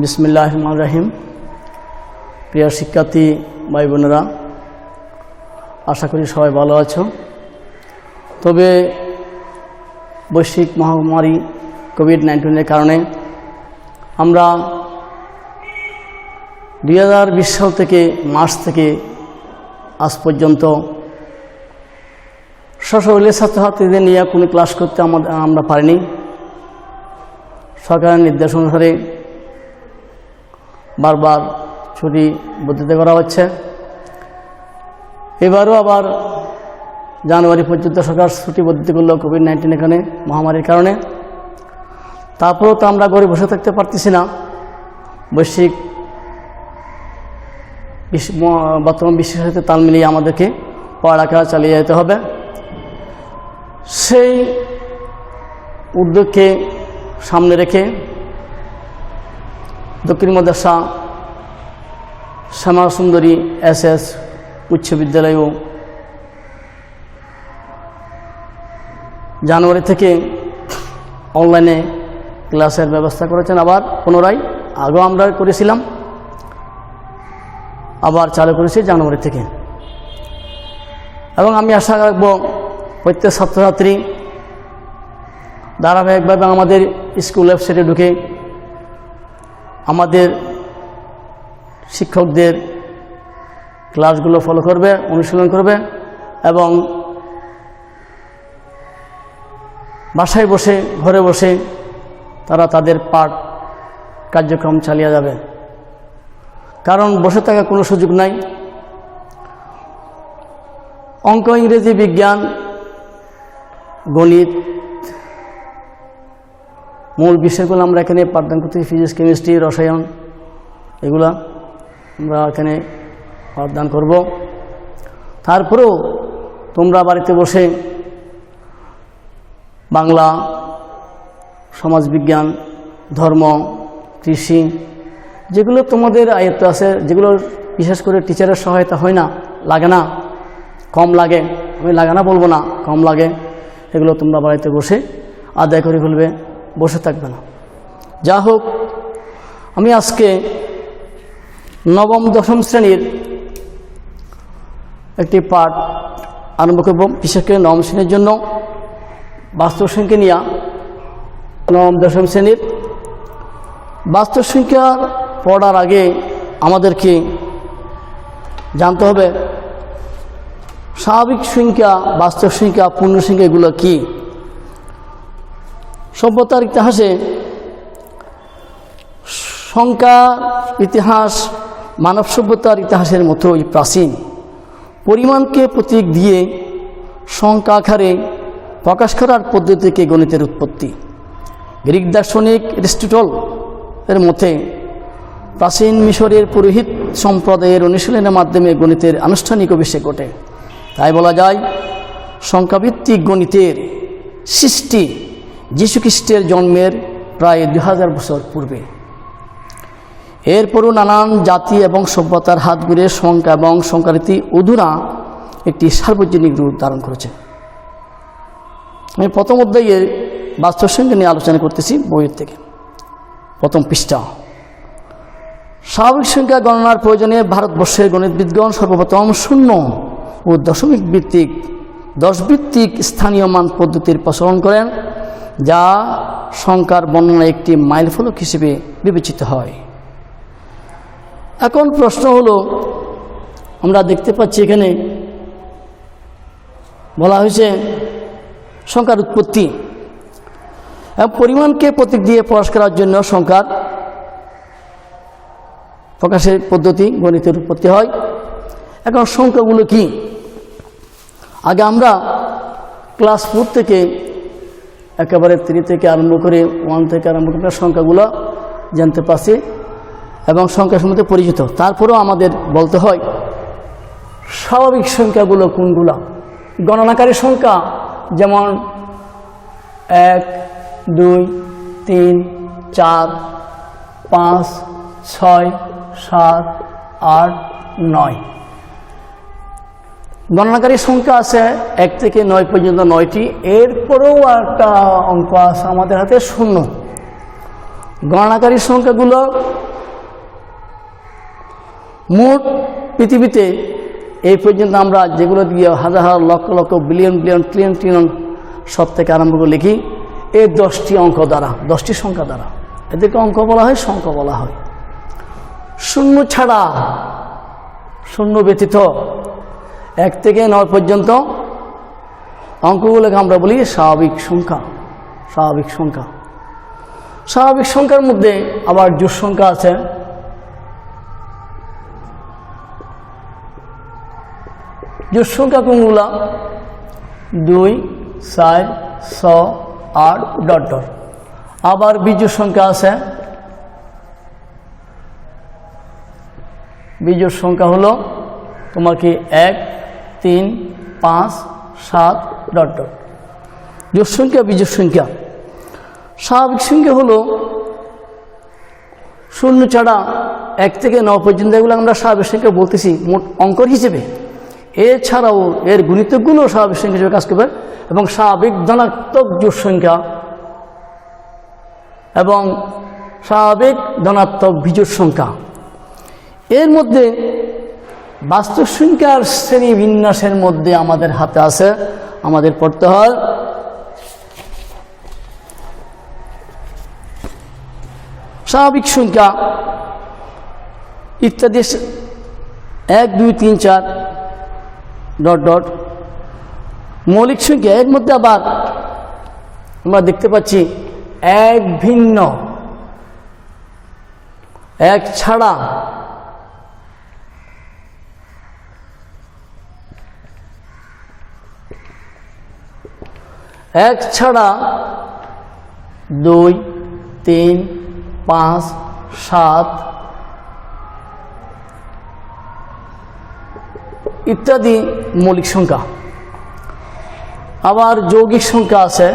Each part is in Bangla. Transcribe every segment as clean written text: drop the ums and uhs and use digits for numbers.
বিসমিল্লাহির রহমানির রহিম। প্রিয় শিক্ষার্থী ভাই বোনেরা, আশা করি সবাই ভালো আছো। তবে বৈশ্বিক মহামারী কোভিড-19 কারণে আমরা 2020 সাল থেকে মার্চ থেকে আজ পর্যন্ত স্বশরীরে ছাত্রছাত্রীদের নিয়ে কোনো ক্লাস করতে আমরা পারিনি। সরকারের নির্দেশ অনুসারে বারবার ছুটি বর্ধিত করা হচ্ছে। এবারও আবার জানুয়ারি পর্যন্ত সরকার ছুটি বর্ধিত করলো কোভিড-19 এখানে মহামারীর কারণে। তারপরেও তো আমরা ঘরে বসে থাকতে পারতেছি না। বৈশ্বিক বর্তমান বিশ্বের সাথে তাল মিলিয়ে আমাদেরকে পড়ালেখা চালিয়ে যেতে হবে। সেই উদ্যোগকে সামনে রেখে দক্ষিণ মাদ্রাসা শ্যামা সুন্দরী SS উচ্চ বিদ্যালয়ও জানুয়ারি থেকে অনলাইনে ক্লাসের ব্যবস্থা করেছেন। আবার পুনরায় আগেও আমরা করেছিলাম, আবার চালু করেছি জানুয়ারি থেকে। এবং আমি আশা রাখব প্রত্যেক ছাত্রছাত্রী ধারাবাহিকভাবে আমাদের স্কুল ওয়েবসাইটে ঢুকে আমাদের শিক্ষকদের ক্লাসগুলো ফলো করবে, অনুশীলন করবে এবং বাসায় বসে ঘরে বসে তারা তাদের পাঠ কার্যক্রম চালিয়ে যাবে। কারণ বসে থাকার কোনো সুযোগ নাই। অঙ্ক, ইংরেজি, বিজ্ঞান, গণিত মূল বিষয়গুলো আমরা এখানে পাঠদান করতে, ফিজিক্স, কেমিস্ট্রি, রসায়ন, এগুলা আমরা এখানে পাঠদান করব। তারপরেও তোমরা বাড়িতে বসে বাংলা, সমাজবিজ্ঞান, ধর্ম, কৃষি, যেগুলো তোমাদের আয়ত্ত আছে, যেগুলো বিশেষ করে টিচারের সহায়তা হয় না, লাগে না, কম লাগে, আমি লাগে না বলবো না, কম লাগে, এগুলো তোমরা বাড়িতে বসে আদায় করে ফেলবে, বসে থাকবে না। যা হোক, আমি আজকে নবম দশম শ্রেণীর একটি পাঠ আরম্ভ করব। বিশেষ করে নবম শ্রেণীর জন্য বাস্তব সংখ্যা নিয়ে। নবম দশম শ্রেণীর বাস্তব সংখ্যা পড়ার আগে আমাদেরকে জানতে হবে স্বাভাবিক সংখ্যা, বাস্তব সংখ্যা, পূর্ণ সংখ্যা এগুলো কি। সভ্যতার ইতিহাসে সংখ্যা ইতিহাস মানব সভ্যতার ইতিহাসের মতোই প্রাচীন। পরিমাণকে প্রতীক দিয়ে সংখ্যা আকারে প্রকাশ করার পদ্ধতি থেকে গণিতের উৎপত্তি। গ্রিক দার্শনিক অ্যারিস্টটল এর মতে প্রাচীন মিশরের পুরোহিত সম্প্রদায়ের অনুশীলনের মাধ্যমে গণিতের আনুষ্ঠানিক অভিষেক ঘটে। তাই বলা যায় সংখ্যাভিত্তিক গণিতের সৃষ্টি যীশুখ্রিস্টের জন্মের প্রায় 2000 বছর পূর্বে। এরপরও নানান জাতি এবং সভ্যতার হাত ঘুরে সংখ্যা এবং সংখ্যারীতি অধুনা একটি সার্বজনীন রূপ ধারণ করেছে। আমি প্রথম অধ্যায়ের বাস্তব সংখ্যা নিয়ে আলোচনা করতেছি বইয়ের থেকে। প্রথম পৃষ্ঠা। স্বাভাবিক সংখ্যা গণনার প্রয়োজনে ভারতবর্ষের গণিতবিদগণ সর্বপ্রথম শূন্য ও দশমিক ভিত্তিক 10 ভিত্তিক স্থানীয় মান পদ্ধতির প্রচলন করেন, যা সংখ্যার বর্ণনা একটি মাইলফলক হিসেবে বিবেচিত হয়। এখন প্রশ্ন হলো, আমরা দেখতে পাচ্ছি এখানে বলা হয়েছে সংখ্যার উৎপত্তি এবং পরিমাণকে প্রতীক দিয়ে প্রকাশ করার জন্য সংখ্যার প্রকাশের পদ্ধতি গণিতের উৎপত্তি হয়। এখন সংখ্যাগুলো কি? আগে আমরা ক্লাস 4 থেকে একেবারে 3 থেকে আরম্ভ করে 1 থেকে আরম্ভ করে সংখ্যাগুলো জানতে পারছি এবং সংখ্যার সম্বন্ধে পরিচিত। তারপরেও আমাদের বলতে হয় স্বাভাবিক সংখ্যাগুলো কোনগুলো। গণনাকারী সংখ্যা যেমন 1, 2, 3, 4, 5, 6, 7, 8, 9। গণনাকারী সংখ্যা আছে 1 থেকে 9 পর্যন্ত 9টি। এরপরেও একটা অঙ্ক আছে আমাদের হাতে 0। গণনাকারী সংখ্যাগুলো মোট পৃথিবীতে এই পর্যন্ত আমরা যেগুলো দিয়ে হাজার হাজার lakh lakh billion billion trillion trillion সব থেকে আরম্ভ করে লিখি এই 10টি অঙ্ক দ্বারা, 10টি সংখ্যা দ্বারা। এদেরকে অঙ্ক বলা হয়, সংখ্যা বলা হয়। শূন্য ছাড়া, শূন্য ব্যতীত 1 থেকে 9 পর্যন্ত অঙ্কগুলোকে আমরা বলি স্বাভাবিক সংখ্যা। স্বাভাবিক সংখ্যা, স্বাভাবিক সংখ্যার মধ্যে আবার জোড় সংখ্যা আছে। জোড় সংখ্যা কোনগুলা? 2, 4, 6, 8 ডট ডট। আবার বিজোড় সংখ্যা আছে। বিজোড় সংখ্যা হলো তোমার কি 1, 3, 5, 7 ডট ডট। জোড় সংখ্যা, বিজোড় সংখ্যা। স্বাভাবিক সংখ্যা হলো শূন্য ছাড়া 1 থেকে 9 পর্যন্ত, এগুলো আমরা স্বাভাবিক সংখ্যা বলতেছি মোট অঙ্কর হিসেবে। এছাড়াও এর গুণিতকগুলো স্বাভাবিক সংখ্যা হিসেবে কাজ করবে, এবং স্বাভাবিক ধনাত্মক জোড় সংখ্যা এবং স্বাভাবিক ধনাত্মক বিজোড় সংখ্যা। এর মধ্যে বাস্তব সংখ্যার শ্রেণী বিন্যাসের মধ্যে আমাদের হাতে আছে, আমাদের পড়তে হয় স্বাভাবিক সংখ্যা ইত্যাদি 1, 2, 3, 4 ডট ডট। মৌলিক সংখ্যা, এর মধ্যে আবার আমরা দেখতে পাচ্ছি 1 ভিন্ন, 1 ছাড়া, 1 ছাড়া 2, 3, 5, 7 ইত্যাদি মৌলিক সংখ্যা। আবার যৌগিক সংখ্যা আছে।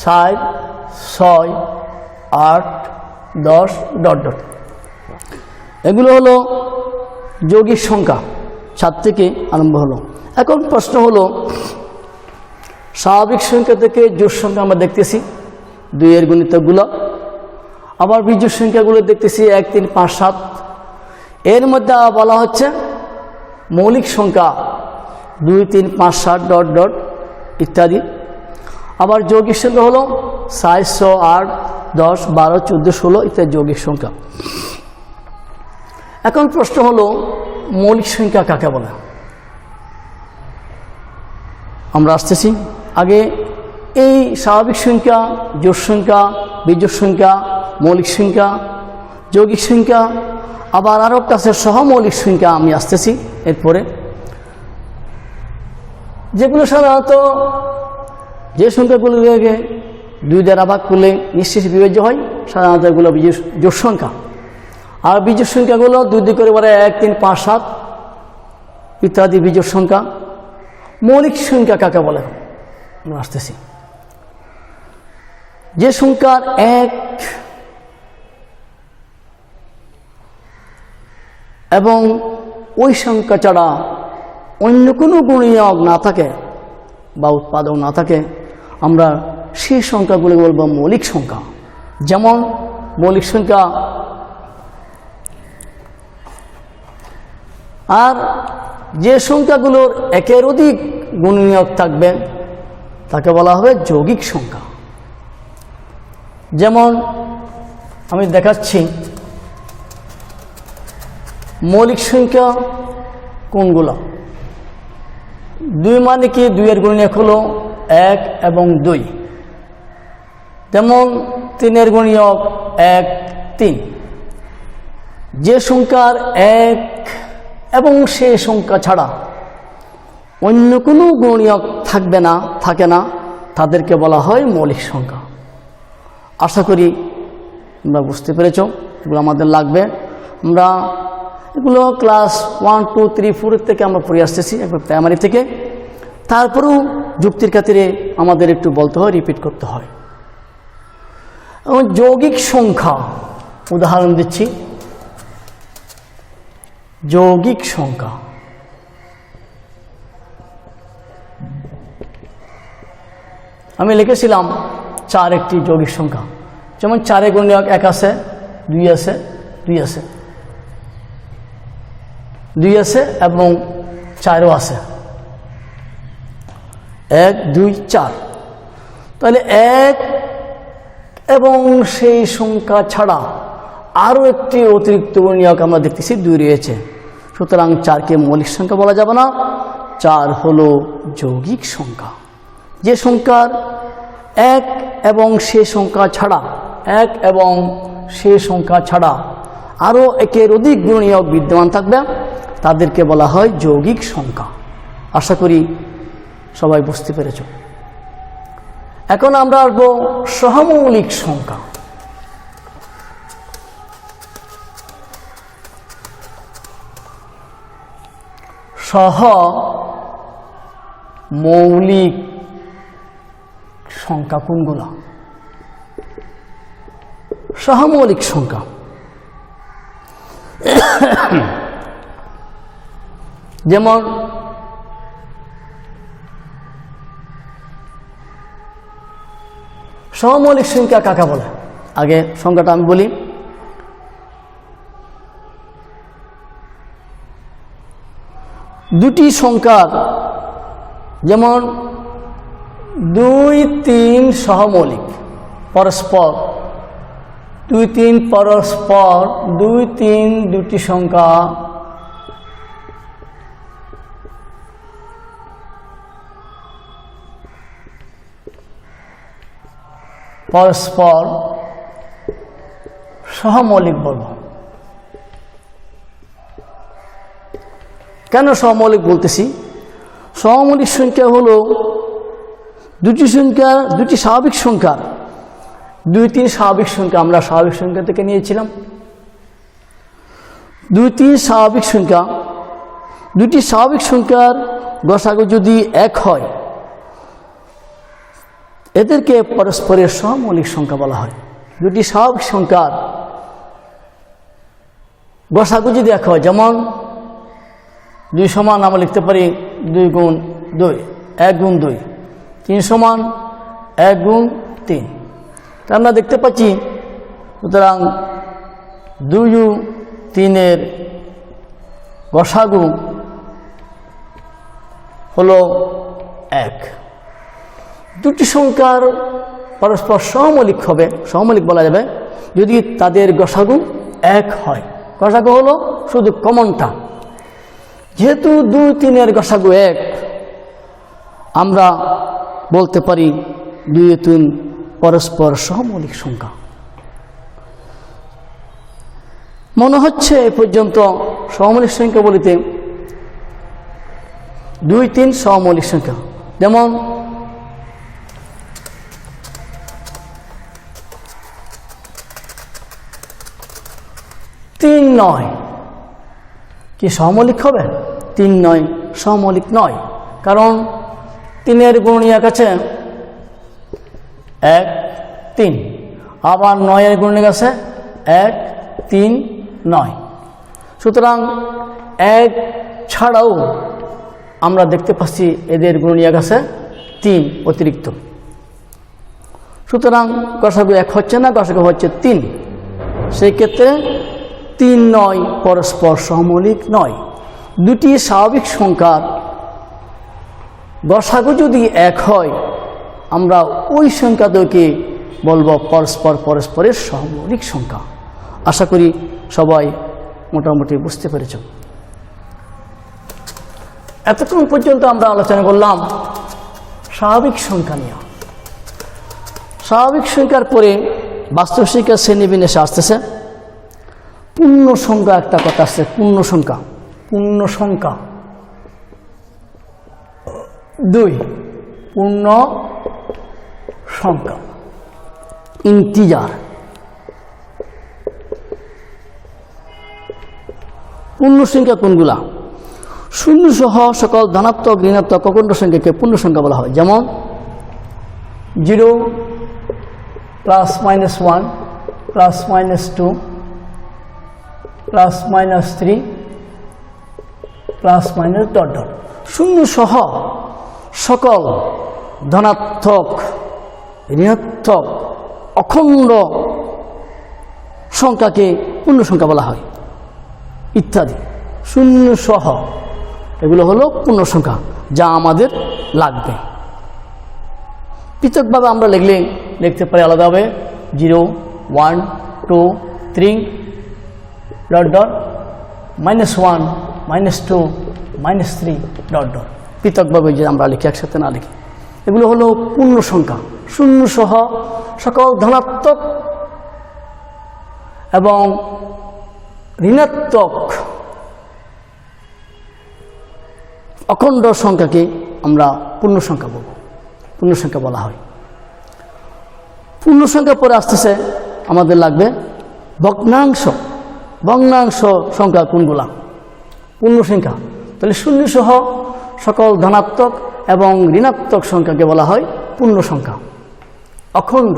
সাত, 6, 8, 10 ডট ডট। এগুলো হলো যৌগিক সংখ্যা, 7 থেকে আরম্ভ হলো। এখন প্রশ্ন হলো, স্বাভাবিক সংখ্যা থেকে জোড় সংখ্যা আমরা দেখতেছি 2 এর গুণিতকগুলো, আবার বিজোড় সংখ্যাগুলো দেখতেছি 1, 3, 5, 7। এর মধ্যে বলা হচ্ছে মৌলিক সংখ্যা 2, 3, 5, 7 ডট ডট ইত্যাদি। আবার যৌগিক সংখ্যা হলো 4, 6, 8, 10, 12, 14, 16 ইত্যাদি যৌগিক সংখ্যা। এখন প্রশ্ন হলো, মৌলিক সংখ্যা কাকে বলে? আমরা আসতেছি। আগে এই স্বাভাবিক সংখ্যা, জোড় সংখ্যা, বিজোড় সংখ্যা, মৌলিক সংখ্যা, যৌগিক সংখ্যা, আবার আরও একটা আছে সহমৌলিক সংখ্যা, আমি আসতেছি এরপরে। যেগুলো সাধারণত যে সংখ্যাগুলোকে 2 দ্বারা ভাগ করলে নিঃশেষে বিভাজ্য হয়, সাধারণত এগুলো জোড় সংখ্যা। আর বিজোড় সংখ্যাগুলো 2 দিয়ে করে বলে 1, 3, 5, 7 ইত্যাদি বিজোড় সংখ্যা। মৌলিক সংখ্যা কাকে বলে আমরা আসতেছি। যে সংখ্যার 1 এবং ওই সংখ্যা ছাড়া অন্য কোনো গুণিতক না থাকে বা উৎপাদক না থাকে, আমরা সেই সংখ্যাগুলো বলবো মৌলিক সংখ্যা। যেমন মৌলিক সংখ্যা। আর যে সংখ্যাগুলোর 1 এর অধিক গুণনীয়ক থাকবে তাকে বলা হবে যৌগিক সংখ্যা। যেমন আমি দেখাচ্ছি মৌলিক সংখ্যা কোনগুলো। 2 মানে কি 2 এর গুণনীয়ক হলো 1 এবং 2। যেমন 3 এর গুণনীয়ক 1, 3। যে সংখ্যার 1 এবং সেই সংখ্যা ছাড়া অন্য কোনো গুণনীয়ক থাকে না, তাদেরকে বলা হয় মৌলিক সংখ্যা। আশা করি তোমরা বুঝতে পেরেছ। এগুলো আমাদের লাগবে। আমরা এগুলো ক্লাস 1, 2, 3, 4 থেকে আমরা পড়ে আসতেছি, একবার প্রাইমারি থেকে। তারপরেও যুক্তির খাতিরে আমাদের একটু বলতে হয়, রিপিট করতে হয়। এবং যৌগিক সংখ্যা উদাহরণ দিচ্ছি। যৌগিক সংখ্যা আমি লিখেছিলাম 4 একটি যৌগিক সংখ্যা, যেমন 4 গুণিতক 1 আছে, 2 আছে, 2 আছে, 2 আছে এবং 4ও আছে, 1 2 4। তাহলে 1 এবং সেই সংখ্যা ছাড়া আরও একটি অতিরিক্ত গুণিতক আমরা দেখতেছি 2 রয়েছে। সুতরাং 4কে মৌলিক সংখ্যা বলা যাবে না, 4 হলো যৌগিক সংখ্যা। যে সংখ্যার 1 এবং সে সংখ্যা ছাড়া, 1 এবং সে সংখ্যা ছাড়া আরও একের অধিক গুণিতক বিদ্যমান থাকবে তাদেরকে বলা হয় যৌগিক সংখ্যা। আশা করি সবাই বুঝতে পেরেছ। এখন আমরা আসব সহমৌলিক সংখ্যা। সহমৌলিক সংখ্যা কোনগুলো? সহমৌলিক সংখ্যা যেমন সহমৌলিক সংখ্যা কাকে বলে? আগে সংখ্যাটা আমি বলি। দুটি সংখ্যার যেমন 2 3 সহমৌলিক পরস্পর, 2 3 পরস্পর, 2 3 দুটি সংখ্যা পরস্পর সহমৌলিক বলবো। কেন সহমৌলিক বলতেছি? সহমৌলিক সংখ্যা হলো দুটি স্বাভাবিক সংখ্যা, 2 3 স্বাভাবিক সংখ্যা আমরা স্বাভাবিক সংখ্যা থেকে নিয়েছিলাম। 2 3 স্বাভাবিক সংখ্যা, দুটি স্বাভাবিক সংখ্যার গসাগু যদি 1 হয় এদেরকে পরস্পরের সহমৌলিক সংখ্যা বলা হয়। দুটি স্বাভাবিক সংখ্যার গসাগু যদি 1 হয়, যেমন 2 সমান আমরা লিখতে পারি 2 গুণ 2, 1 গুণ 2, 3 সমান 1 গুণ 3। তা আমরা দেখতে পাচ্ছি সুতরাং 2 3 গসাগু হলো 1। দুটি সংখ্যার পরস্পর সহমৌলিক হবে, সহমৌলিক বলা যাবে যদি তাদের গসাগু 1 হয়। গসাগু হলো শুধু কমনটা। যেহেতু 2 3 গসাগু 1, আমরা বলতে পারি 2 3 পরস্পর সহমৌলিক সংখ্যা। মনে হচ্ছে এ পর্যন্ত সহমৌলিক সংখ্যা বলিতে 2 3 সহমৌলিক সংখ্যা, যেমন 3 9 কি সহমৌলিক হবে? 3 9 সহমৌলিক নয়, কারণ 3 গুণিতক আছে 1 3, আবার 9 গুণিতক আছে 1 3 9। সুতরাং 1 ছাড়াও আমরা দেখতে পাচ্ছি এদের গুণিতক আছে 3 অতিরিক্ত। সুতরাং গসাগু 1 হচ্ছে না, গসাগু হচ্ছে 3। সেই ক্ষেত্রে 3 9 পরস্পর সহমৌলিক নয়। দুটি স্বাভাবিক সংখ্যার গসাগু যদি 1 হয় আমরা ওই সংখ্যা দুটোকে বলবো পরস্পরের সহমৌলিক সংখ্যা। আশা করি সবাই মোটামুটি বুঝতে পেরেছ। এতক্ষণ পর্যন্ত আমরা আলোচনা করলাম স্বাভাবিক সংখ্যা নিয়ে। স্বাভাবিক সংখ্যার পরে বাস্তব সংখ্যার শ্রেণীবিন্যাসে আসতেছে পূর্ণ সংখ্যা। একটা কথা আসছে পূর্ণ সংখ্যা। পূর্ণ সংখ্যা 2 পূর্ণ সংখ্যা ইন্টিজার। পূর্ণ সংখ্যা কোনগুলা? শূন্য সহ সকল ধনাত্মক ঋণাত্মক অখণ্ড সংখ্যাকে পূর্ণ সংখ্যা বলা হয়। যেমন 0 +- 1 +- 2 +- 3 +- ... শূন্য সহ সকল ধনাত্মক ঋণাত্মক অখণ্ড সংখ্যাকে পূর্ণ সংখ্যা বলা হয় ইত্যাদি। শূন্য সহ এগুলো হলো পূর্ণ সংখ্যা যা আমাদের লাগবে। পৃথকভাবে আমরা লিখতে পারি আলাদাভাবে 0, 1, 2, 3 ডট ডট -1, -2, -3 ডট ডট। পৃথকভাবে যে আমরা লিখি, একসাথে না লিখি। এগুলো হলো পূর্ণ সংখ্যা, শূন্য সহ সকল ধনাত্মক এবং ঋণাত্মক অখণ্ড সংখ্যাকে আমরা পূর্ণ সংখ্যা বলব, পূর্ণ সংখ্যা বলা হয়। পূর্ণ সংখ্যা পরে আসতেছে আমাদের লাগবে ভগ্নাংশ। ভগ্নাংশ সংখ্যা কোনগুলা? পূর্ণ সংখ্যা। তাহলে শূন্য সহ সকল ধনাত্মক এবং ঋণাত্মক সংখ্যাকে বলা হয় পূর্ণ সংখ্যা, অখণ্ড।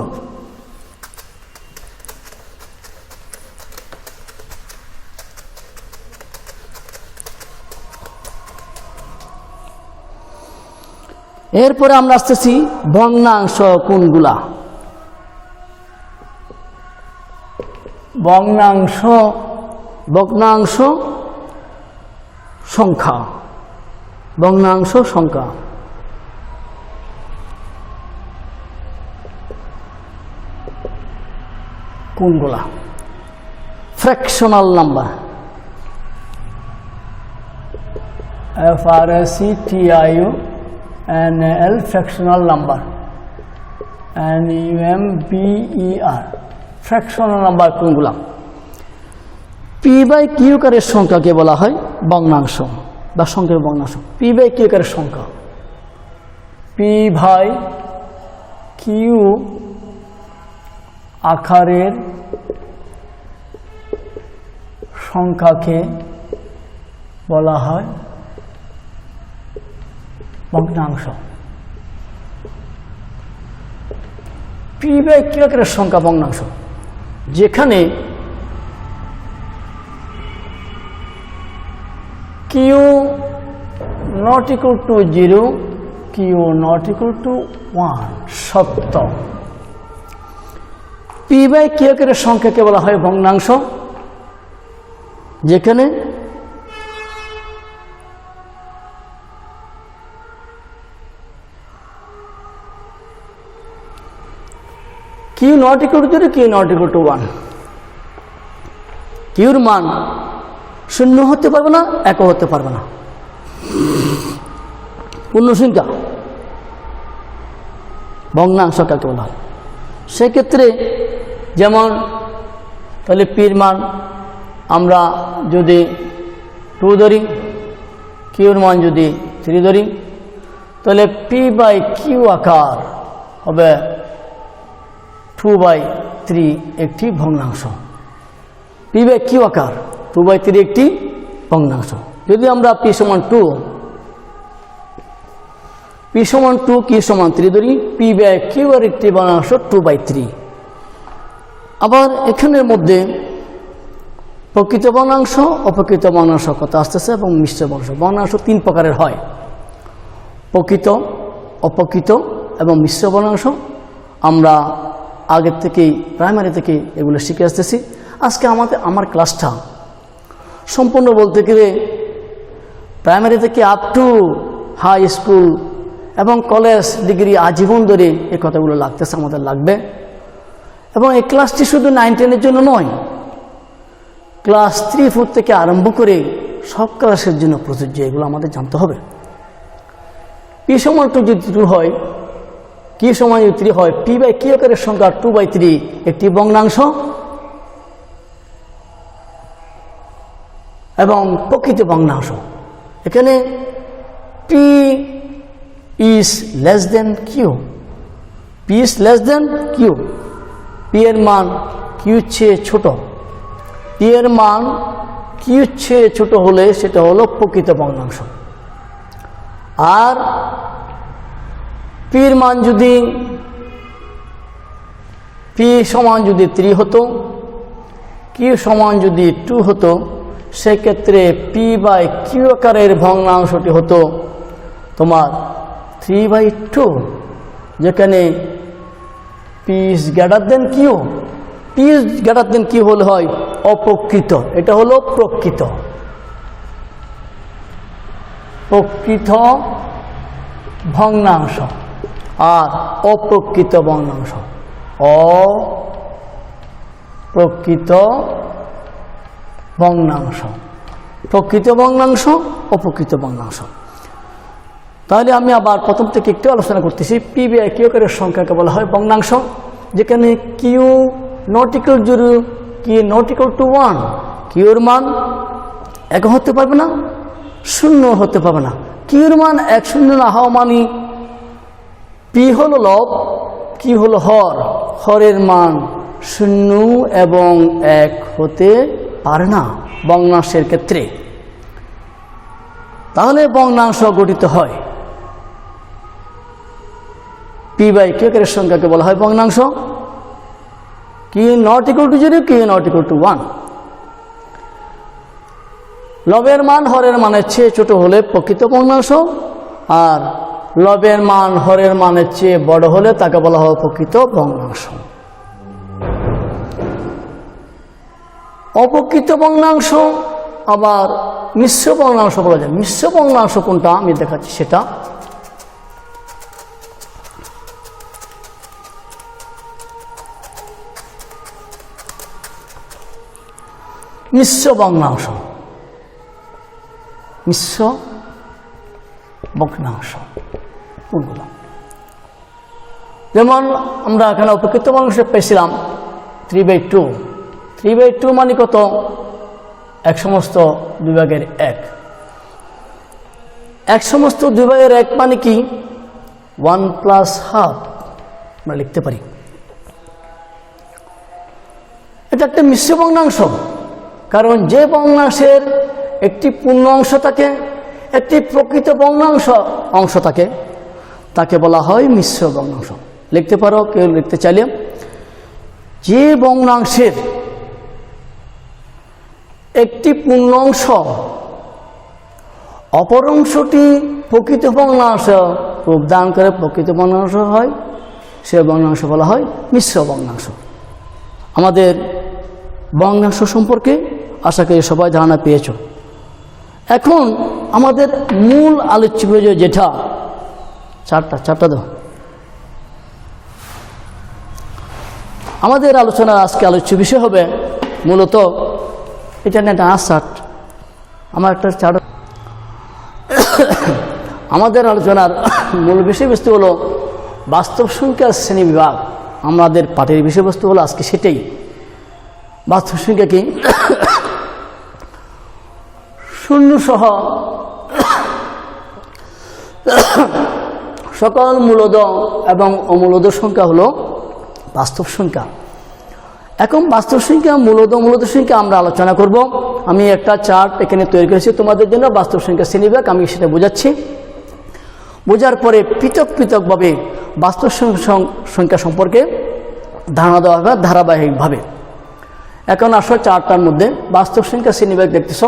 এরপরে আমরা আসতেছি ভগ্নাংশ কোনগুলা। ভগ্নাংশ সংখ্যা, ভগ্নাংশ সংখ্যা কোনগুলা? Fractional number, FRACTIONAL fractional number, NUMBER fractional number কোনগুলা? P/Q আকারের সংখ্যাকে বলা হয় ভগ্নাংশ বা সংখ্যার ভগ্নাংশ। P/Q আকারের সংখ্যা, P/Q আকারের সংখ্যাকে বলা হয় ভগ্নাংশ। P/Q আকারের সংখ্যা ভগ্নাংশ, যেখানে Q not equal to 0, Q not equal to 1 সত্য। P/Q আকারের সংখ্যাকে বলা হয় ভগ্নাংশ, যেখানে Q not equal to 0, Q not equal to 1। Qর মান শূন্য হতে পারবে না, একও হতে পারবে না। পূর্ণ সংখ্যা ভগ্নাংশ কাকে বলা হয়? সেক্ষেত্রে যেমন তাহলে পির মান আমরা যদি 2 ধরি, কিউর মান যদি 3 ধরি, তাহলে P/Q আকার হবে 2/3 একটি ভগ্নাংশ। P/Q আকার 2/3 একটি ভগ্নাংশ। যদি আমরা P সমান 2, P সমান 2, Q সমান 3 ধরি, P/Q এর একটি ভগ্নাংশ 2/3। আবার এখানের মধ্যে প্রকৃত ভগ্নাংশ, অপ্রকৃত ভগ্নাংশ কথা আসতেছে এবং মিশ্র ভগ্নাংশ। ভগ্নাংশ 3 প্রকারের হয়, প্রকৃত, অপ্রকৃত এবং মিশ্র ভগ্নাংশ। আমরা আগের থেকেই প্রাইমারি থেকে এগুলো শিখে আসতেছি। আজকে আমার ক্লাসটা সম্পূর্ণ বলতে গেলে প্রাইমারি থেকে আপ টু হাই স্কুল এবং কলেজ ডিগ্রি আজীবন ধরে এই কথাগুলো লাগতেছে, আমাদের লাগবে। এবং এই ক্লাসটি শুধু 9-10 জন্য নয়, ক্লাস 3-4 থেকে আরম্ভ করে সব ক্লাসের জন্য প্রযোজ্য। এগুলো আমাদের জানতে হবে। P সমান 2 যদি 2 হয়, Q সমান যদি 3 হয়, P/Q আকারের সংখ্যা 2/3 একটি ভগ্নাংশ এবং প্রকৃত ভগ্নাংশ। এখানে P is less than Q, P is less than Q, P এর মান Q চেয়ে ছোট। P এর মান Q চেয়ে ছোট হলে সেটা হলো প্রকৃত ভগ্নাংশ। আর P এর মান যদি P সমান যদি 3 হতো, Q সমান যদি 2 হতো, সেক্ষেত্রে P/Q আকারের ভগ্নাংশটি হতো তোমার 3/2, যেখানে P is greater than Q, P is greater than Q হলে হয় অপ্রকৃত, এটা হলো প্রকৃত, প্রকৃত ভগ্নাংশ আর অপ্রকৃত ভগ্নাংশ, অপ্রকৃত ভগ্নাংশ, প্রকৃত ভগ্নাংশ, অপ্রকৃত ভগ্নাংশ। তাহলে আমি আবার প্রথম থেকে একটু আলোচনা করতেছি। পি বাই কিউ আকারের সংখ্যাকে বলা হয় ভগ্নাংশ, যেখানে Q not equal to 0, Q not equal to 1, কিউর মান 1 হতে পারবে না, 0 হতে পারবে না। কিউর মান 1 0 না হওয়া মানে পি হলো লব, কি হলো হর, হরের মান 0 এবং 1 হতে পারে না ভগ্নাংশের ক্ষেত্রে। তাহলে ভগ্নাংশ গঠিত হয়, পি বাই কিউ আকারের সংখ্যাকে বলা হয় ভগ্নাংশ, Q not equal to 0, Q not equal to 1। লবের মান হরের মানের চেয়ে ছোট হলে প্রকৃত ভগ্নাংশ, আর লবের মান হরের মানের চেয়ে বড় হলে তাকে বলা হয় প্রকৃত ভগ্নাংশ। অপ্রকৃত ভগ্নাংশ আবার মিশ্র ভগ্নাংশ বলা যায়। মিশ্র ভগ্নাংশ কোনটা আমি দেখাচ্ছি সেটা। মিশ্র ভগ্নাংশ, মিশ্র ভগ্নাংশ কোনগুলো? যেমন আমরা এখানে অপ্রকৃত ভগ্নাংশ পেয়েছিলাম 3/2। 3/2 মানে কত? 1 সমস্ত 2 ভাগের 1। 1 সমস্ত 2 ভাগের 1 মানে কি? 1 + ½ আমরা লিখতে পারি। এটা একটা মিশ্র ভগ্নাংশ, কারণ যে ভগ্নাংশের একটি পূর্ণ অংশ থাকে, একটি প্রকৃত ভগ্নাংশ অংশ থাকে, তাকে বলা হয় মিশ্র ভগ্নাংশ। লিখতে পারো কেউ লিখতে চাইলে, যে ভগ্নাংশের একটি পূর্ণ অংশ অপর অংশটি প্রকৃত ভগ্নাংশ প্রদান করে প্রকৃত ভগ্নাংশ হয়, সে ভগ্নাংশ বলা হয় মিশ্র ভগ্নাংশ। আমাদের ভগ্নাংশ সম্পর্কে আশা করি সবাই ধারণা পেয়েছ। এখন আমাদের মূল আলোচ্য বিষয় যেটা, চারটা দাও। আমাদের আলোচনার আজকে আলোচ্য বিষয় হবে মূলত এটা না, এটা আসাট আমার একটা চার। আমাদের আলোচনার মূল বিষয়বস্তু হলো বাস্তব সংখ্যার শ্রেণী বিভাগ। আমাদের পাঠের বিষয়বস্তু হলো আজকে সেটাই। বাস্তব সংখ্যা কি? শূন্য সহ সকল মূলদ এবং অমূলদ সংখ্যা হলো বাস্তব সংখ্যা। এখন বাস্তব সংখ্যা, মূলদ সংখ্যা আমরা আলোচনা করব। আমি একটা চার্ট এখানে তৈরি করেছি তোমাদের জন্য, বাস্তব সংখ্যা শ্রেণীবিভাগ। আমি সেটা বোঝাচ্ছি। বোঝার পরে পৃথক পৃথকভাবে বাস্তব সংখ্যা সম্পর্কে ধারণা দেওয়া হবে ধারাবাহিকভাবে। এখন আসো চারটার মধ্যে বাস্তব সংখ্যা শ্রেণীবিভাগ দেখতেছ।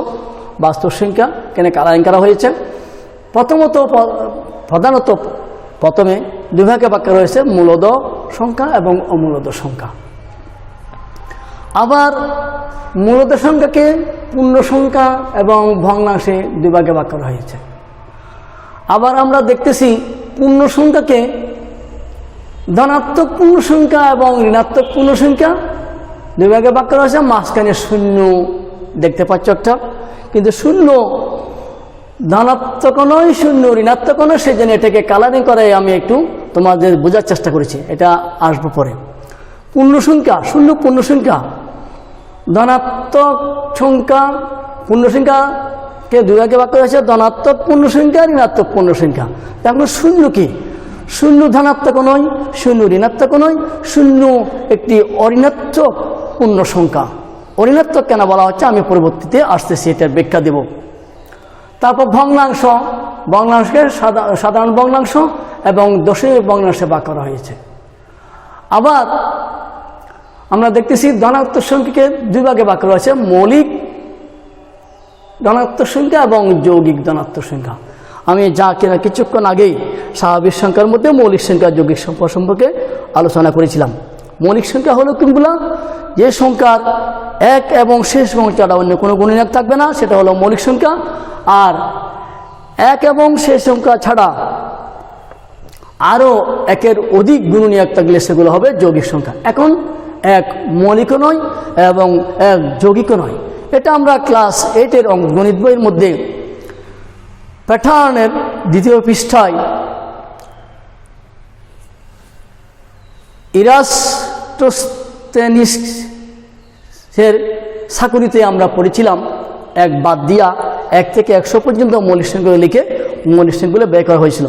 বাস্তব সংখ্যা কেন কালারিং করা হয়েছে? প্রধানত প্রথমে 2 ভাগে ভাগ করা হয়েছে, মূলদ সংখ্যা এবং অমূলদ সংখ্যা। আবার মূলদ সংখ্যাকে পূর্ণ সংখ্যা এবং ভগ্নাংশে 2 ভাগে ভাগ করা হয়েছে। আবার আমরা দেখতেছি পূর্ণ সংখ্যাকে ধনাত্মক পূর্ণ সংখ্যা এবং ঋণাত্মক পূর্ণ সংখ্যা 2 ভাগে ভাগ করা হয়েছে। মাঝখানে 0 দেখতে পাচ্ছ একটা, কিন্তু 0 ধনাত্মক নয়, 0 ঋণাত্মক নয়, সেই জন্য এটাকে কালারিং করে আমি একটু তোমাদের বোঝার চেষ্টা করেছি। এটা আসবো পরে। পূর্ণ সংখ্যা, 0 পূর্ণ সংখ্যা, ধনাত্মক সংখ্যা পূর্ণ সংখ্যাকে 2 ভাগে ভাগ করা হয়েছে, ধনাত্মক পূর্ণ সংখ্যা, ঋণাত্মক পূর্ণ সংখ্যা। এখন 0 কি? 0 ধনাত্মক নয়, 0 ঋণাত্মক নয়, 0 একটি অঋণাত্মক পূর্ণ সংখ্যা। অঋণাত্মক কেন বলা হচ্ছে আমি পরবর্তীতে আসতেছি, এটার ব্যাখ্যা দেব। তারপর ভগ্নাংশ, ভগ্নাংশকে সাধারণ ভগ্নাংশ এবং দশমিক ভগ্নাংশে ভাগ করা হয়েছে। আবার আমরা দেখতেছি ধনাত্মক সংখ্যাকে 2 ভাগে ভাগ করা হয়েছে, মৌলিক ধনাত্মক সংখ্যা এবং যৌগিক ধনাত্মক সংখ্যা। আমি যা কিনা কিছুক্ষণ আগেই স্বাভাবিক সংখ্যার মধ্যে মৌলিক সংখ্যা যৌগিক সংখ্যা সম্পর্কে আলোচনা করেছিলাম। মৌলিক সংখ্যা হলো কোনগুলো? যে সংখ্যার এক এবং শেষ সংখ্যাটা অন্য কোনো গুণনীয়ক থাকবে না, সেটা হলো মৌলিক সংখ্যা। আর এক এবং শেষ সংখ্যা ছাড়া আরও একের অধিক গুণনীয়ক থাকলে সেগুলো হবে যৌগিক সংখ্যা। এখন এক মৌলিকও নয় এবং এক যৌগিকও নয়। এটা আমরা ক্লাস 8-এর গণিত বইয়ের মধ্যে প্যাটার্নের 2য় পৃষ্ঠায় ইরাটোস্থেনিসের সাকুরিতে আমরা পড়েছিলাম, এক বাদ দিয়া 1 থেকে 100 পর্যন্ত মৌলিক সংখ্যাগুলো লিখে মৌলিক সংখ্যাগুলো বের করা হয়েছিল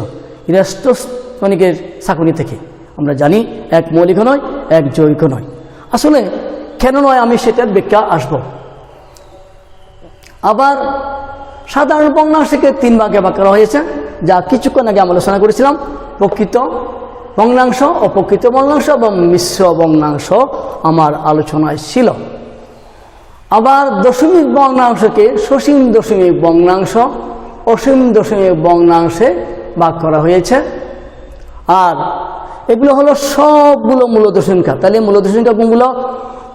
ইরাটোস্থেনিসের সাকুরি থেকে। আমরা জানি এক মৌলিক নয়, এক যৌগিক নয়। আসলে কেন নয় আমি সেটার ব্যাখ্যা আসব। আবার সাধারণ ভগ্নাংশকে 3 ভাগে ভাগ করা হয়েছে, যা কিছুক্ষণ আগে আমরা আলোচনা করেছিলাম। প্রকৃত ভগ্নাংশ, অপ্রকৃত ভগ্নাংশ এবং মিশ্র ভগ্নাংশ আমার আলোচনায় ছিল। আবার দশমিক ভগ্নাংশকে সসীম দশমিক ভগ্নাংশ, অসীম দশমিক ভগ্নাংশে ভাগ করা হয়েছে। আর এগুলো হলো সবগুলো মূলত সংখ্যা। তাহলে মূলত সংখ্যা কোনগুলো?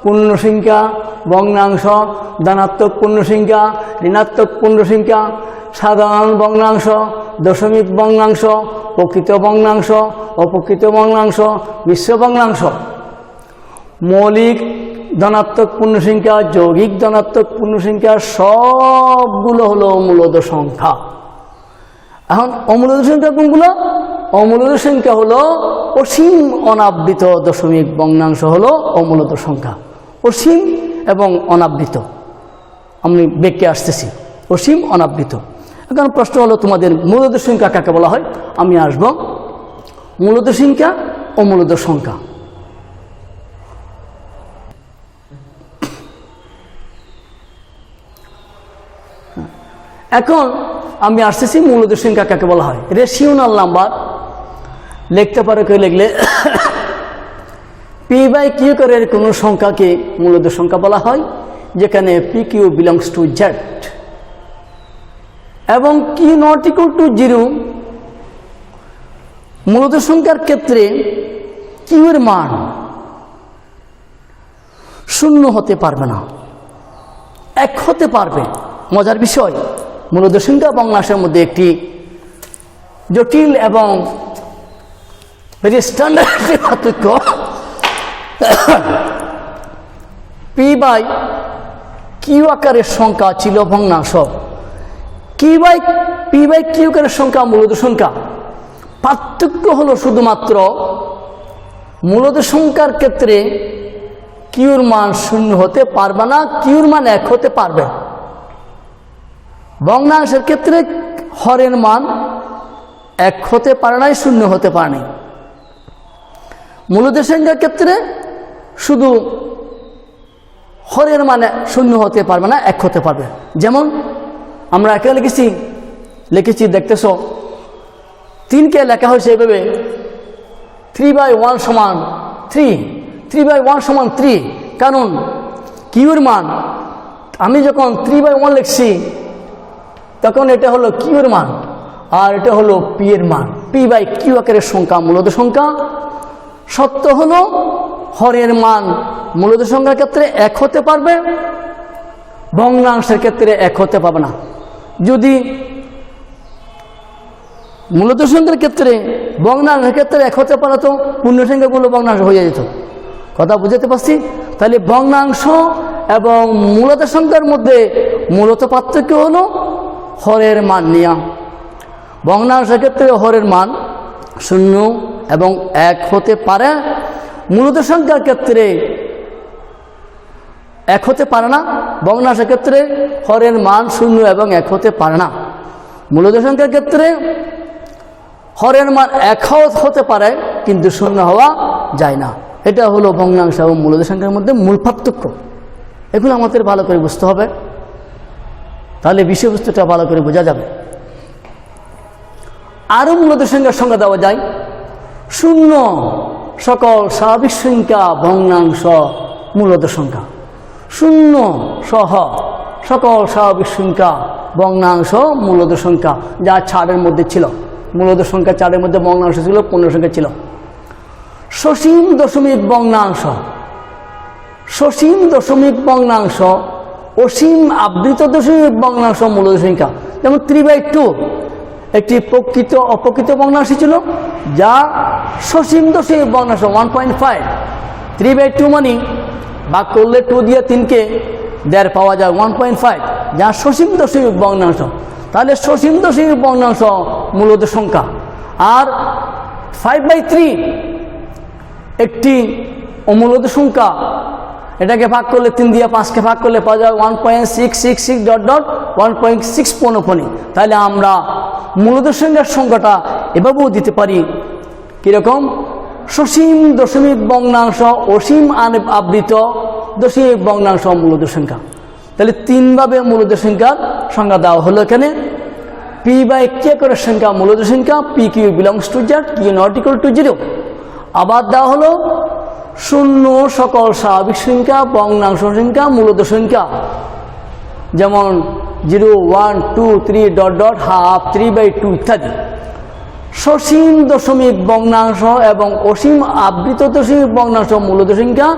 পূর্ণ সংখ্যা, ভগ্নাংশ, ধনাত্মক পূর্ণ সংখ্যা, ঋণাত্মক পূর্ণ সংখ্যা, সাধারণ ভগ্নাংশ, দশমিক ভগ্নাংশ, প্রকৃত ভগ্নাংশ, অপ্রকৃত ভগ্নাংশ, মিশ্র ভগ্নাংশ। মৌলিক ধনাত্মক পূর্ণ সংখ্যা, যৌগিক ধনাত্মক পূর্ণ সংখ্যা সবগুলো হলো মূলত সংখ্যা। এখন অমূলত সংখ্যা কোনগুলো? অমূলত সংখ্যা হলো অসীম অনাবৃত দশমিক ভগ্নাংশ হলো অমূলত সংখ্যা। অসীম এবং অনাবৃত আমি ব্যাখ্যা আসতেছি। অসীম অনাবৃত। এখন প্রশ্ন হলো তোমাদের মূলত সংখ্যা কাকে বলা হয়? আমি আসব মূলত সংখ্যা, অমূলত সংখ্যা। এখন আমি আসতেছি মূলত সংখ্যা কাকে বলা হয়। রেশিওনাল নাম্বার লিখতে পারো, কেউ লিখলে পি বাই কিউ এর কোনো সংখ্যাকে মূলত সংখ্যা বলা হয়, যেখানে P Q belongs to Z এবং কিউ নট ইকুয়াল টু 0। মূলত সংখ্যার ক্ষেত্রে কিউ এর মান 0 হতে পারবে না, 1 হতে পারবে। মজার বিষয়, মূলত সংখ্যা ভগ্নাংশের মধ্যে একটি জটিল এবং ভেরি স্ট্যান্ডার্ড পার্থক্য। পি বাই কিউ আকারের সংখ্যা ছিল ভগ্নাংশ, পি বাই কিউ আকারের সংখ্যা মূলত সংখ্যা। পার্থক্য হলো শুধুমাত্র মূলত সংখ্যার ক্ষেত্রে কিউর মান 0 হতে পারবে না, কিউর মান 1 হতে পারবে। ভগ্নাংশের ক্ষেত্রে হরের মান 1 হতে পারে নাই, 0 হতে পারে নাই। মূলত সংখ্যার ক্ষেত্রে শুধু হরের মানে 0 হতে পারবে না, 1 হতে পারবে। যেমন আমরা একে লিখেছি দেখতেছ 3কে লেখা হয়েছে এভাবে 3/1 সমান 3, 3/1 সমান 3। কারণ কিউর মান আমি যখন 3/1 লিখছি তখন এটা হলো কিউর মান আর এটা হলো পি এর মান। পি বাই কিউ আকারের সংখ্যা মূলত সংখ্যা। সত্য হলো হরের মান মূলত সংখ্যার ক্ষেত্রে 1 হতে পারবে, ভগ্নাংশের ক্ষেত্রে 1 হতে পারবে না। যদি মূলত সংখ্যার ক্ষেত্রে ভগ্নাংশের ক্ষেত্রে 1 হতে পারে তো পূর্ণ সংখ্যাগুলো ভগ্নাংশ হয়ে যেত। কথা বুঝাতে পারছি? তাহলে ভগ্নাংশ এবং মূলত সংখ্যার মধ্যে মূলত পার্থক্য হলো হরের মান নিয়া। ভগ্নাংশের ক্ষেত্রে হরের মান 0 এবং 1 হতে পারে, মূলত সংখ্যার ক্ষেত্রে 1 হতে পারে না। ভগ্নাংশের ক্ষেত্রে হরের মান 0 এবং 1 হতে পারে না। মূলত সংখ্যার ক্ষেত্রে হরের মান 1 হতে পারে কিন্তু 0 হওয়া যায় না। এটা হলো ভগ্নাংশ এবং মূলত সংখ্যার মধ্যে মূল পার্থক্য। এগুলো আমাদের ভালো করে বুঝতে হবে, তাহলে বিষয়বস্তুটা ভালো করে বোঝা যাবে। আরও মূলত সংখ্যার সংখ্যা দেওয়া যায় 0 সকল স্বাভাবিক সংখ্যা ভগ্নাংশ মূলত সংখ্যা। 0 সহ সকল স্বাভাবিক সংখ্যা ভগ্নাংশ মূলত সংখ্যা, যা 4-এর মধ্যে ছিল। মূলত সংখ্যা 4-এর মধ্যে ভগ্নাংশ ছিল, পূর্ণ সংখ্যা ছিল। সসীম দশমিক ভগ্নাংশ, সসীম দশমিক ভগ্নাংশ, অসীম আবৃত দশমিক ভগ্নাংশ মূলদ সংখ্যা। যেমন 3/2 একটি প্রকৃত অপ্রকৃত ভগ্নাংশ ছিল, যা সসীম দশমিক ভগ্নাংশ 1.5। 3/2 মানে ভাগ করলে 2 দিয়ে 3কে 1.5 পাওয়া যায়, 1.5, যা সসীম দশমিক ভগ্নাংশ। তাহলে সসীম দশমিক ভগ্নাংশ মূলদ সংখ্যা। আর 5/3 একটি অমূলদ সংখ্যা, এটাকে ভাগ করলে 3 দিয়ে 5কে ভাগ করলে পাওয়া যায় 1.666.1.6 তাহলে আমরা মূলদ সংখ্যার সংখ্যাটা এভাবেও দিতে পারি, কীরকম? সসীম দশমিক ভগ্নাংশ, অসীম আবৃত দশমিক ভগ্নাংশ মূলদ সংখ্যা। তাহলে 3 ভাবে মূলদ সংখ্যার সংখ্যা দেওয়া হলো। এখানে p/k করে সংখ্যা মূলদ সংখ্যা, pq belongs to z, q not equal to 0। আবার দেওয়া হলো 0 সকল স্বাভাবিক সংখ্যা, ভগ্নাংশ সংখ্যা, মূলদ সংখ্যা, যেমন 0, 1, 2, 3, হাফ, 3/2 ইত্যাদি। সসীম দশমিক ভগ্নাংশ এবং অসীম আবৃত দশমিক ভগ্নাংশ মূলদ সংখ্যা,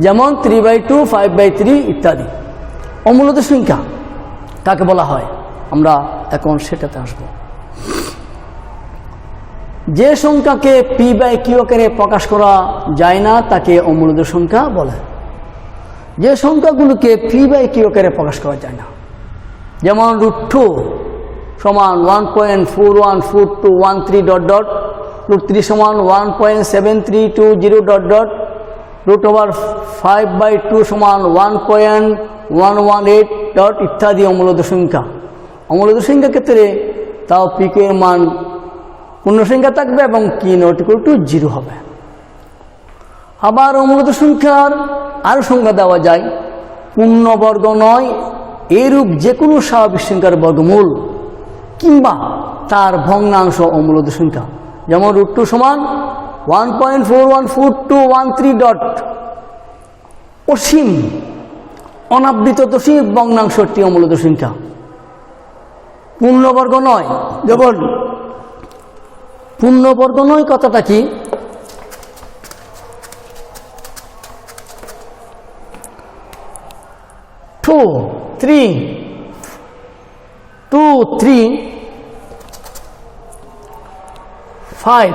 যেমন 3/2, 5/3 ইত্যাদি। অমূলদ সংখ্যা কাকে বলা হয় আমরা এখন সেটাতে আসব। যে সংখ্যাকে p/q আকারে প্রকাশ করা যায় না তাকে অমূলদ সংখ্যা বলে। যে সংখ্যাগুলোকে p/q আকারে প্রকাশ করা যায় না, যেমন √2 সমান 1.414213 √3 সমান 1.7320 √5/2 সমান 1.118 ইত্যাদি অমূলদ সংখ্যা। অমূলদ সংখ্যার ক্ষেত্রে তাও pq এর মান পূর্ণ সংখ্যা থাকবে এবং q নট ইকুয়াল টু 0 হবে। আবার অমূলদ সংখ্যার আরও সংখ্যা দেওয়া যায়, পূর্ণবর্গ নয় এরূপ যে কোনো স্বাভাবিক সংখ্যার বর্গমূল কিংবা তার ভগ্নাংশ অমূলদ সংখ্যা। যেমন √2 সমান 1.414213 অসীম অনাবৃত দশমিক ভগ্নাংশটি অমূলদ সংখ্যা। পূর্ণবর্গ নয়, যেমন পূর্ণবর্গ নয় কথাটা কি? 2, 3, 5,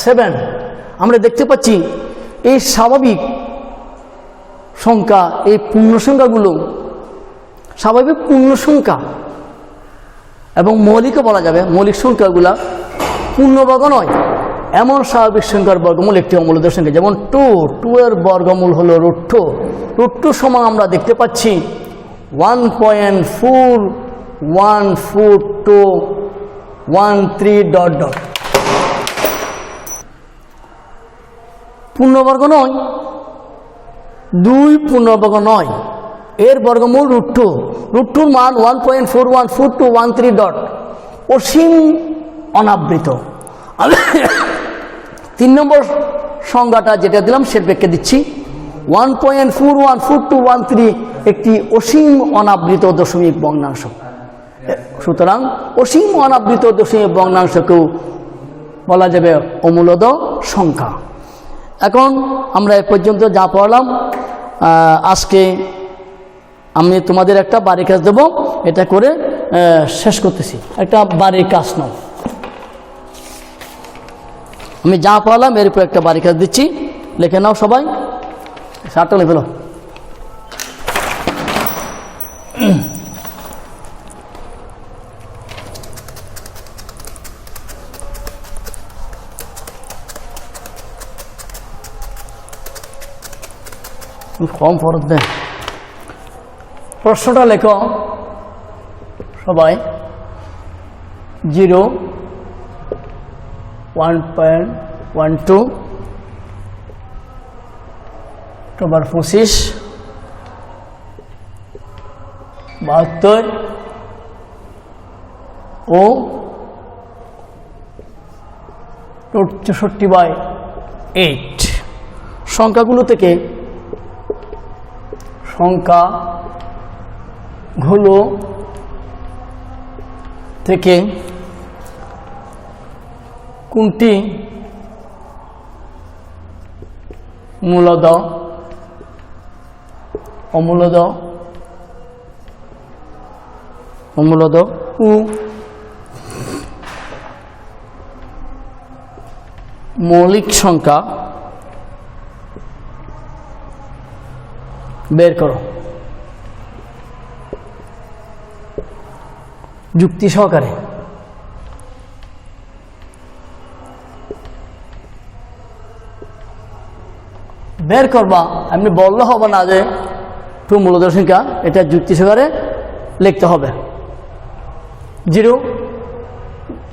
7 আমরা দেখতে পাচ্ছি এই স্বাভাবিক সংখ্যা, এই পূর্ণ সংখ্যাগুলো স্বাভাবিক পূর্ণ সংখ্যা এবং মৌলিকও বলা যাবে। মৌলিক সংখ্যাগুলা পূর্ণবর্গ নয় এমন স্বাভাবিক সংখ্যার বর্গমূল একটি অমূলদ সংখ্যা। যেমন 2 এর বর্গমূল হলো √2। √2 সমান আমরা দেখতে পাচ্ছি 1.414213 পূর্ণবর্গ নয়, 2 পূর্ণবর্গ নয়, এর বর্গমূল √2। √2 মান 1.414213 অসীম অনাবৃত। 3 নম্বর সংজ্ঞাটা যেটা দিলাম সেটা ব্যাখ্যা দিচ্ছি। 1.414213 একটি অসীম অনাবৃত দশমিক ভগ্নাংশ। সুতরাং অসীম অনাবৃত দশমিক ভগ্নাংশকেও বলা যাবে অমূলদ সংখ্যা। এখন আমরা এ পর্যন্ত যা পড়লাম, আজকে আমি তোমাদের একটা বাড়ির কাজ দেব, এটা করে শেষ করতেছি। একটা বাড়ির কাজ নাও, আমি যা পড়লাম এর উপর একটা বাড়ির কাজ দিচ্ছি, লিখে নাও সবাই। শার্টটা লিখে ফেলো। কম ফরত দেন। প্রশ্নটা লেখো সবাই। 0, 1.12 অক্টোবর 25 72 ও 64/8 সংখ্যাগুলো থেকে কোনটি মূলদ অমূলদ অমূলদ উ মৌলিক সংখ্যা বের করো যুক্তি সহকারে। বের করবা, এমনি বললে হবে না যে টু মূলদ সংখ্যা, এটা যুক্তি সহকারে লিখতে হবে। 0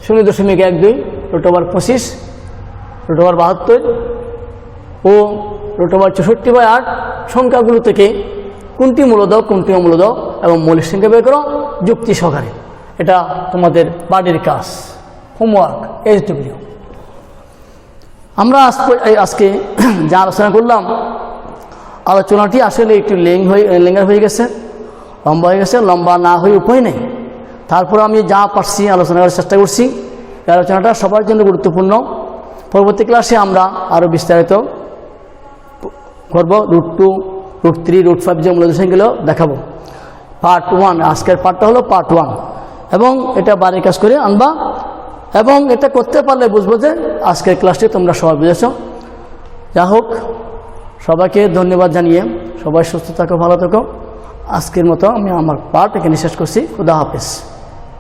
0.12 √25 √72 ও √64/8 সংখ্যাগুলো থেকে কোনটি মূলদ কোনটি অমূলদ এবং মৌলিক সংখ্যা বের করো যুক্তি সহকারে। এটা তোমাদের বাড়ির কাজ, হোমওয়ার্ক, এইচডব্লিউ। আমরা আজকে যা আলোচনা করলাম, আলোচনাটি আসলে একটু লেঙ্গা হয়ে গেছে, লম্বা হয়ে গেছে। লম্বা না হয়ে উপায় নেই, তারপর আমি যা পারছি আলোচনা করার চেষ্টা করছি। এই আলোচনাটা সবার জন্য গুরুত্বপূর্ণ। পরবর্তী ক্লাসে আমরা আরও বিস্তারিত করব। √2, √3, √5 যে মূলদ সংখ্যাগুলো দেখাবো। পার্ট 1, আজকের পার্টটা হলো পার্ট 1, এবং এটা বাড়ির কাজ করে আনবা, এবং এটা করতে পারলে বুঝবো যে আজকের ক্লাসটি তোমরা সবাই বুঝেছ। যা হোক, সবাইকে ধন্যবাদ জানিয়ে সবাই সুস্থ থাকো, ভালো থাকো। আজকের মতো আমি আমার পার্ট এখানে শেষ করছি। খুদা হাফেজ।